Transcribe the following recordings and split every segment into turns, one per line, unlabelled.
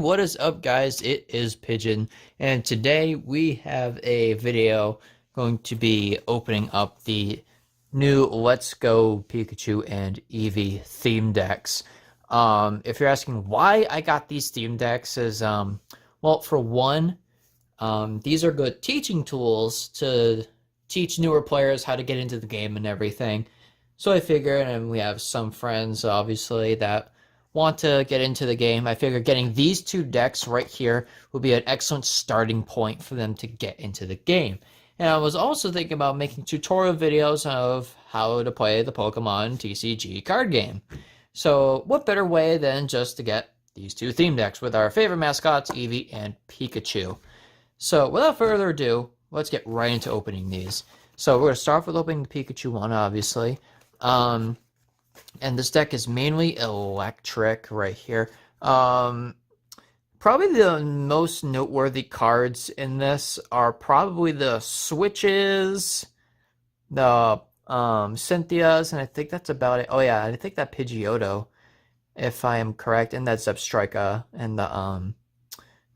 what is up, guys? It is Pigeon, and today we have a video going to be opening up the new Let's Go Pikachu and Eevee theme decks. If you're asking why I got these theme decks is, well, for one, these are good teaching tools to teach newer players how to get into the game and everything. So I figured, and we have some friends, obviously, that want to get into the game. I figured getting these two decks right here would be an excellent starting point for them to get into the game. And I was also thinking about making tutorial videos of how to play the Pokemon TCG card game. So what better way than just to get these two theme decks with our favorite mascots, Eevee and Pikachu. So without further ado, let's get right into opening these. So we're going to start with opening the Pikachu one, obviously. And this deck is mainly electric right here. Probably the most noteworthy cards in this are probably the Switches, the Cynthias, and I think that's about it. Oh yeah, I think that Pidgeotto, if I am correct, and that's Zebstrika, and the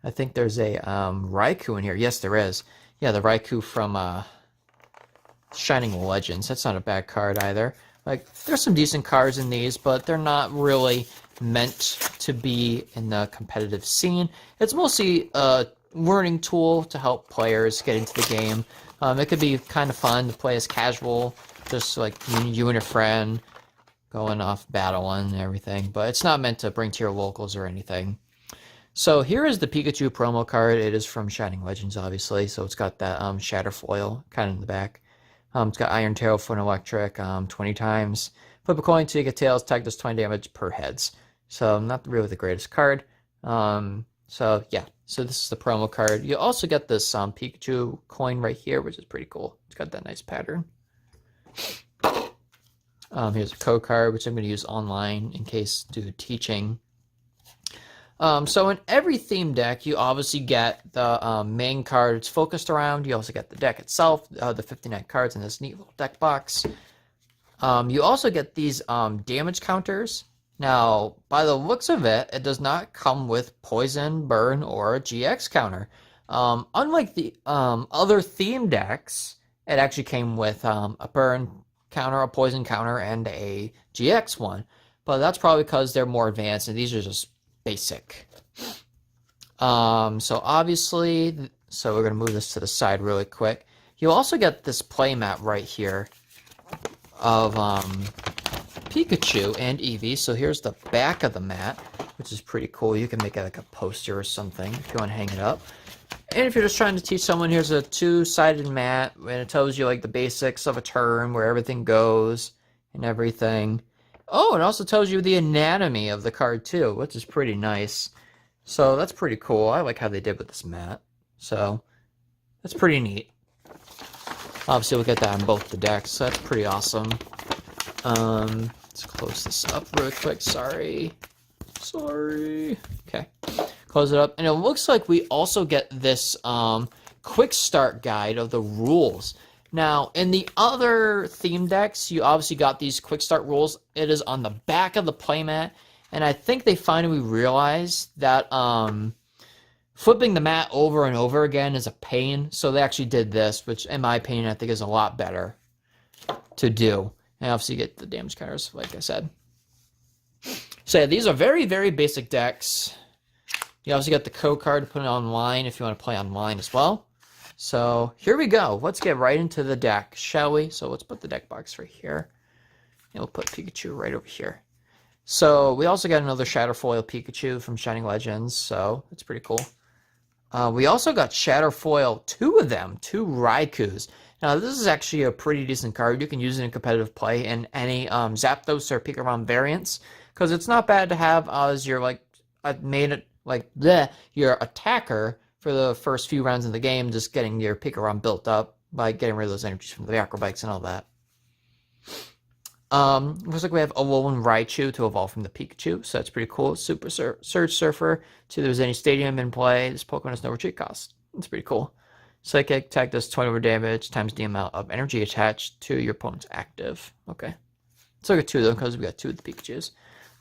I think there's a Raikou in here. Yes, there is. Yeah, the Raikou from Shining Legends. That's not a bad card either. Like, there's some decent cards in these, but they're not really meant to be in the competitive scene. It's mostly a learning tool to help players get into the game. It could be kind of fun to play as casual, just like you and your friend going off battling and everything, but it's not meant to bring to your locals or anything. So here is the Pikachu promo card. It is from Shining Legends, obviously, so it's got that shatter foil kind of in the back. It's got Iron Tail for an electric 20 times. Flip a coin till you get tails, attack does 20 damage per heads. So not really the greatest card. So yeah, so this is the promo card. You also get this Pikachu coin right here, which is pretty cool. It's got that nice pattern. Here's a code card, which I'm going to use online in case due to teaching. So in every theme deck, you obviously get the main card it's focused around. You also get the deck itself, the 59 cards in this neat little deck box. You also get these damage counters. Now, by the looks of it, it does not come with poison, burn, or a GX counter. Unlike the other theme decks, it actually came with a burn counter, a poison counter, and a GX one. But that's probably because they're more advanced, and these are just basic. So obviously, so we're going to move this to the side really quick. You also get this playmat right here of Pikachu and Eevee. So here's the back of the mat, which is pretty cool. You can make it like a poster or something if you want to hang it up. And if you're just trying to teach someone, here's a two-sided mat, and it tells you like the basics of a turn, where everything goes and everything. Oh, it also tells you the anatomy of the card too, which is pretty nice. So that's pretty cool. I like how they did with this mat. So that's pretty neat. Obviously, we'll get that on both the decks, so that's pretty awesome. Let's close this up real quick. Sorry. Okay. Close it up. And it looks like we also get this quick start guide of the rules. Now, in the other theme decks, you obviously got these quick start rules. It is on the back of the playmat, and I think they finally realized that flipping the mat over and over again is a pain, so they actually did this, which, in my opinion, I think is a lot better to do. And obviously, you get the damage counters, like I said. So yeah, these are very, very basic decks. You also got the code card to put it online if you want to play online as well. So here we go. Let's get right into the deck, shall we? So let's put the deck box right here. And we'll put Pikachu right over here. So we also got another Shatterfoil Pikachu from Shining Legends. So it's pretty cool. We also got Shatterfoil, two of them, two Raikous. Now this is actually a pretty decent card. You can use it in competitive play in any Zapdos or Pikarom variants. Because it's not bad to have as your your attacker for the first few rounds of the game, just getting your Pikarom built up by getting rid of those energies from the acrobikes and all that. Looks like we have Alolan Raichu to evolve from the Pikachu, so that's pretty cool. Super Surge Surfer to there's any stadium in play. This Pokemon has no retreat cost. That's pretty cool. Psychic attack does 20 over damage times the amount of energy attached to your opponent's active. Okay. So we got two of them because we got two of the Pikachus.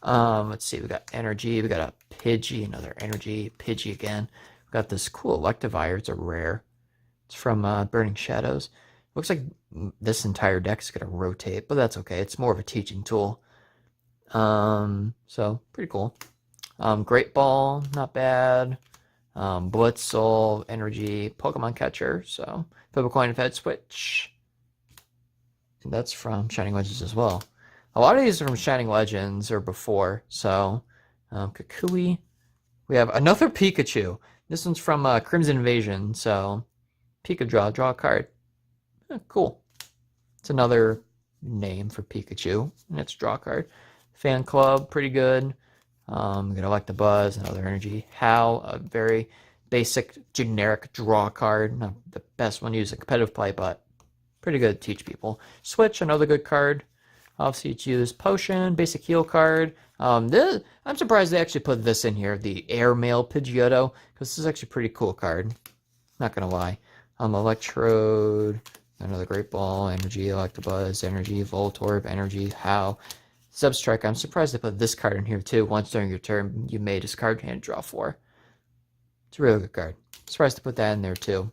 Let's see, we got energy, we got a Pidgey, another energy, Pidgey again. We got this cool Electivire, it's a rare. It's from Burning Shadows. Looks like this entire deck is gonna rotate, but that's okay. It's more of a teaching tool. So pretty cool. Great Ball, not bad. Blitzel, energy, Pokemon Catcher, so flip a coin and Fed switch. And that's from Shining Legends as well. A lot of these are from Shining Legends or before, so Kukui. We have another Pikachu. This one's from Crimson Invasion, so Pikachu, draw a card. Cool. It's another name for Pikachu, and it's draw a card. Fan Club, pretty good. I'm gonna like the Buzz, another energy. How, a very basic, generic draw card. Not the best one to use in competitive play, but pretty good to teach people. Switch, another good card. Obviously, it's used Potion, basic heal card. I'm surprised they actually put this in here, the Airmail Pidgeotto, because this is actually a pretty cool card. Not gonna lie. Electrode, another Great Ball, energy, Electabuzz, energy, Voltorb, energy, How. Zebstrike, I'm surprised they put this card in here too. Once during your turn, you may discard hand draw 4. It's a really good card. Surprised to put that in there too.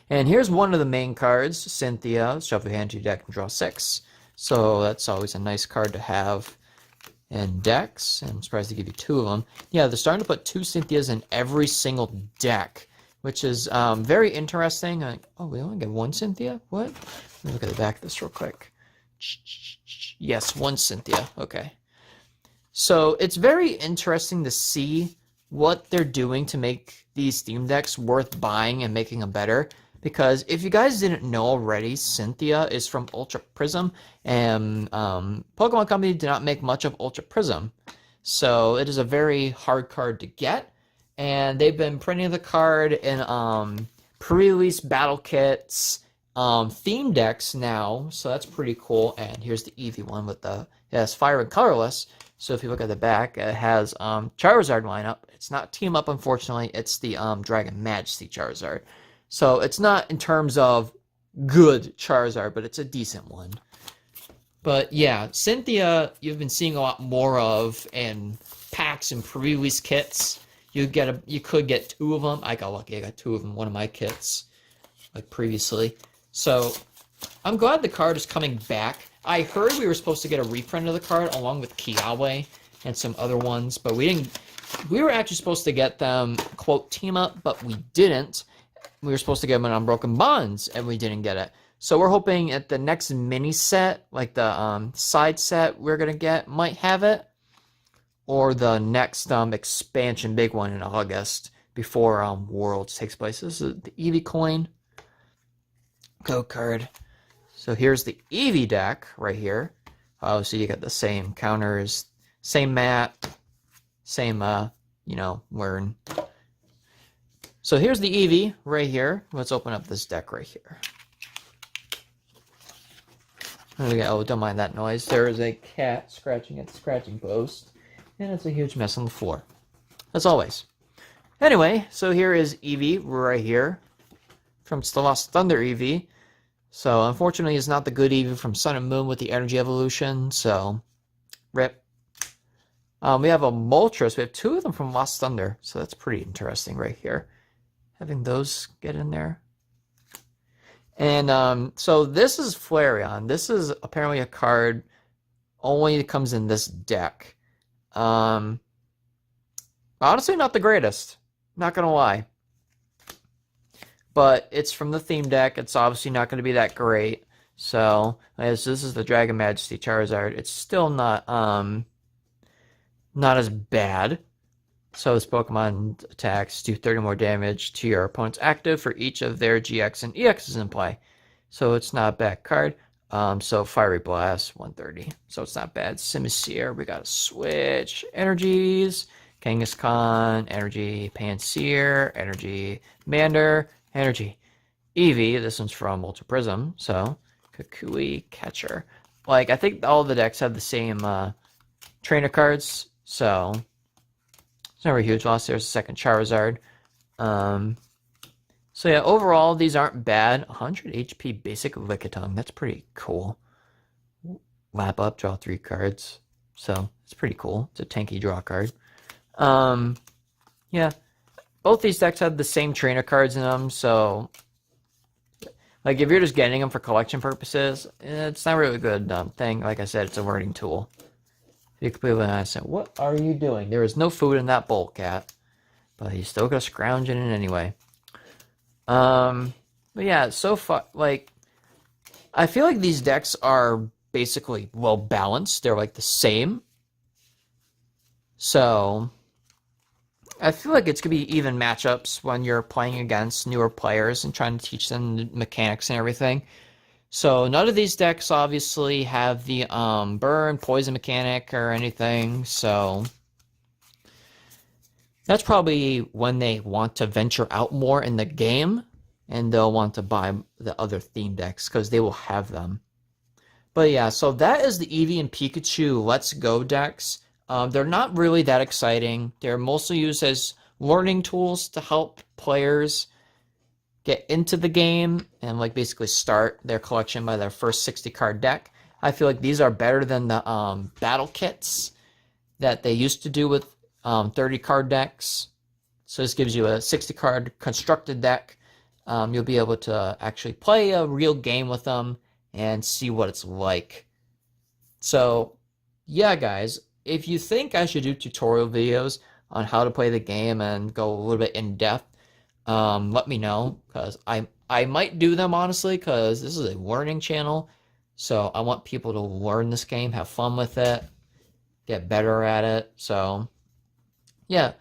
And here's one of the main cards, Cynthia. Shuffle your hand to your deck and draw 6. So that's always a nice card to have in decks. And I'm surprised they give you 2 of them. Yeah, they're starting to put 2 Cynthias in every single deck, which is very interesting. Oh, we only get 1 Cynthia? What? Let me look at the back of this real quick. Yes, 1 Cynthia. Okay. So it's very interesting to see what they're doing to make these theme decks worth buying and making them better. Because if you guys didn't know already, Cynthia is from Ultra Prism, and Pokemon Company did not make much of Ultra Prism. So it is a very hard card to get, and they've been printing the card in pre-release battle kits, theme decks now, so that's pretty cool. And here's the Eevee one with the, it has Fire and Colorless. So if you look at the back, it has Charizard lineup. It's not team up, unfortunately. It's the Dragon Majesty Charizard. So it's not in terms of good Charizard, but it's a decent one. But yeah, Cynthia, you've been seeing a lot more of in packs and pre-release kits. You could get 2 of them. I got lucky. I got 2 of them. One of my kits, like previously. So I'm glad the card is coming back. I heard we were supposed to get a reprint of the card along with Kiawe and some other ones, but we didn't. We were actually supposed to get them, quote, team up, but we didn't. We were supposed to get them in Unbroken Bonds, and we didn't get it. So we're hoping at the next mini set, like the side set we're going to get, might have it. Or the next expansion big one in August before Worlds takes place. This is the Eevee coin. Go card. So here's the Eevee deck right here. So you got the same counters, same mat, same, wearing. So here's the Eevee right here. Let's open up this deck right here. Oh, don't mind that noise. There is a cat scratching at the scratching post, and it's a huge mess on the floor, as always. Anyway, so here is Eevee right here from the Lost Thunder Eevee. So unfortunately, it's not the good Eevee from Sun and Moon with the energy evolution. So, rip. We have a Moltres. We have 2 of them from Lost Thunder, so that's pretty interesting right here. Having those get in there. And so this is Flareon. This is apparently a card only that comes in this deck. Honestly, not the greatest. Not gonna lie. But it's from the theme deck. It's obviously not going to be that great. So, as this is the Dragon Majesty Charizard, it's still not as bad. So this Pokemon attacks do 30 more damage to your opponent's active for each of their GX and EXs in play. So it's not a bad card. So Fiery Blast, 130. So it's not bad. Simisear, we got a switch. Energies, Kangaskhan, Energy, Pansear, Energy, Mander, Energy. Eevee, this one's from Ultra Prism. So Kukui, Catcher. Like, I think all the decks have the same trainer cards. So it's never a huge loss. There's a second Charizard. So yeah, overall, these aren't bad. 100 HP basic Lickitung. That's pretty cool. Lap up, draw 3 cards. So it's pretty cool. It's a tanky draw card. Yeah, both these decks have the same trainer cards in them, so like if you're just getting them for collection purposes, it's not really a good thing. Like I said, it's a wording tool. Be completely honest. What are you doing? There is no food in that bowl, cat. But he's still gonna scrounge in it anyway. But yeah, so far, like, I feel like these decks are basically well balanced. They're like the same. So I feel like it's gonna be even matchups when you're playing against newer players and trying to teach them the mechanics and everything. So none of these decks obviously have the burn, poison mechanic or anything. So that's probably when they want to venture out more in the game, and they'll want to buy the other theme decks because they will have them. But yeah, so that is the Eevee and Pikachu Let's Go decks. They're not really that exciting. They're mostly used as learning tools to help players get into the game and like basically start their collection by their first 60 card deck. I feel like these are better than the battle kits that they used to do with 30 card decks. So this gives you a 60 card constructed deck. You'll be able to actually play a real game with them and see what it's like. So yeah, guys, if you think I should do tutorial videos on how to play the game and go a little bit in depth, let me know, because I might do them, honestly, because this is a learning channel. So I want people to learn this game, have fun with it, get better at it. So yeah.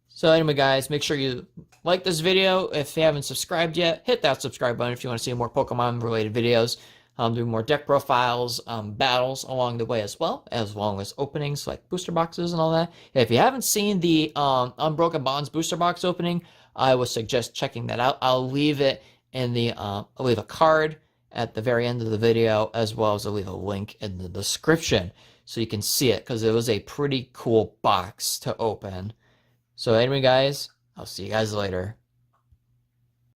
So anyway, guys, make sure you like this video. If you haven't subscribed yet, hit that subscribe button if you want to see more Pokemon related videos. Do more deck profiles, battles along the way as well as openings like booster boxes and all that. If you haven't seen the Unbroken Bonds booster box opening, I would suggest checking that out. I'll leave it in the I'll leave a card at the very end of the video, as well as I'll leave a link in the description so you can see it, because it was a pretty cool box to open. So anyway, guys, I'll see you guys later.